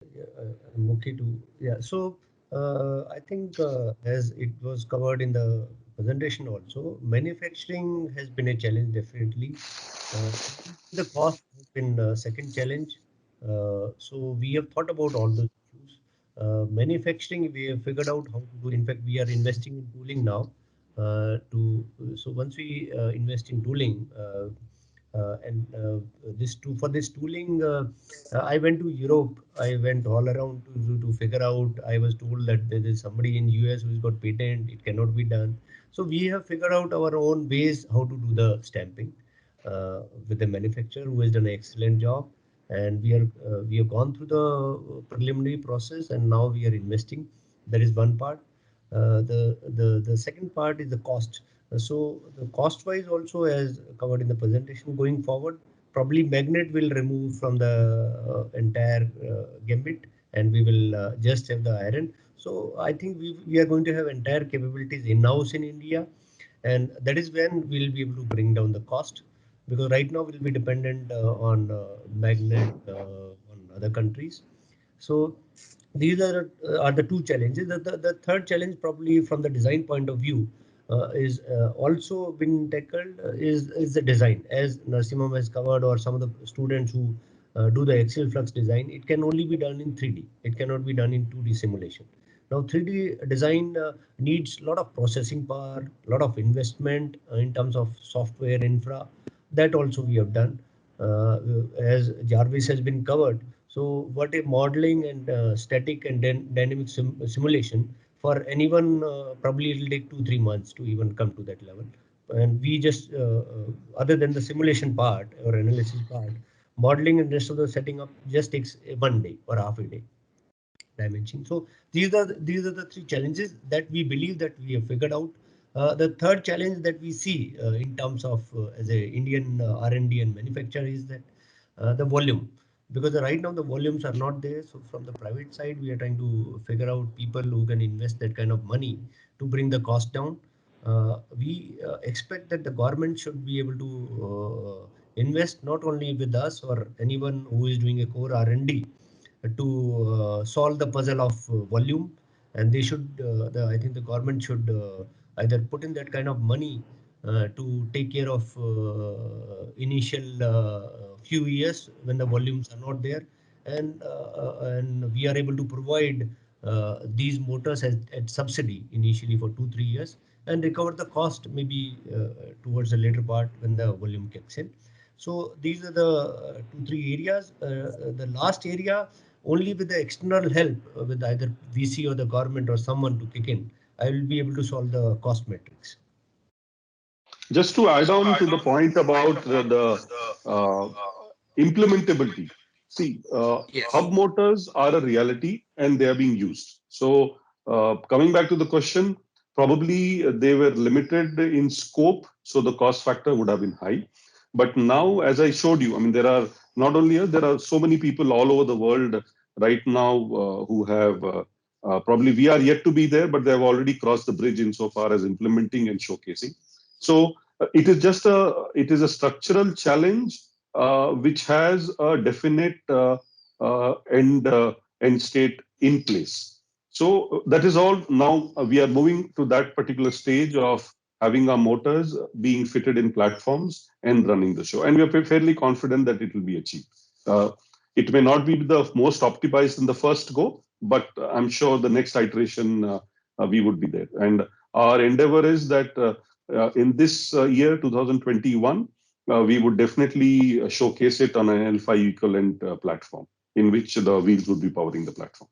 I'm okay to, yeah. So I think as it was covered in the presentation also, manufacturing has been a challenge definitely. The cost has been second challenge. So we have thought about all those issues. Manufacturing, we have figured out how to do. In fact, we are investing in tooling now. So once we invest in tooling, and this to for this tooling, I went to Europe. I went all around to figure out. I was told that there is somebody in US who's got patent. It cannot be done. So we have figured out our own ways how to do the stamping with the manufacturer who has done an excellent job. And we have gone through the preliminary process, and now we are investing. That is one part. The second part is the cost. So the cost wise also, as covered in the presentation, going forward, probably magnet will remove from the entire gambit, and we will just have the iron. So I think we are going to have entire capabilities in-house in India, and that is when we'll be able to bring down the cost, because right now we'll be dependent on magnet on other countries. So these are the two challenges. The third challenge, probably from the design point of view, is also been tackled, is the design. As Narsimam has covered, or some of the students who do the axial flux design, it can only be done in 3D. It cannot be done in 2D simulation. Now 3D design needs a lot of processing power, a lot of investment in terms of software infra. That also we have done, as Jarvis has been covered. So what a modeling and static and dynamic simulation for anyone, probably it'll take 2 3 months to even come to that level. And we just other than the simulation part or analysis part, modeling and rest of the setting up just takes one day or half a day dimension. So these are the three challenges that we believe that we have figured out. The third challenge that we see in terms of as a Indian R&D and manufacturer is that the volume, because right now the volumes are not there. So from the private side, we are trying to figure out people who can invest that kind of money to bring the cost down. We expect that the government should be able to invest not only with us or anyone who is doing a core R&D to solve the puzzle of volume, and they should I think the government should either put in that kind of money to take care of initial few years when the volumes are not there, and we are able to provide these motors at subsidy initially for 2 3 years, and recover the cost maybe towards the later part when the volume kicks in. So these are the 2 3 areas. The last area, only with the external help, with either VC or the government or someone to kick in, I will be able to solve the cost metrics. Just to add on to the point about the uh, implementability. See, hub Yes. motors are a reality and they are being used. So, coming back to the question, probably they were limited in scope, so the cost factor would have been high. But now, as I showed you, I mean, there are not only there are so many people all over the world right now who have probably we are yet to be there, but they have already crossed the bridge insofar as implementing and showcasing. So it is a structural challenge which has a definite end state in place. So that is all. Now we are moving to that particular stage of having our motors being fitted in platforms and running the show, and we are fairly confident that it will be achieved. Uh, it may not be the most optimized in the first go, but I'm sure the next iteration we would be there. And our endeavor is that in this year, 2021, we would definitely showcase it on an L5 equivalent platform in which the wheels would be powering the platform.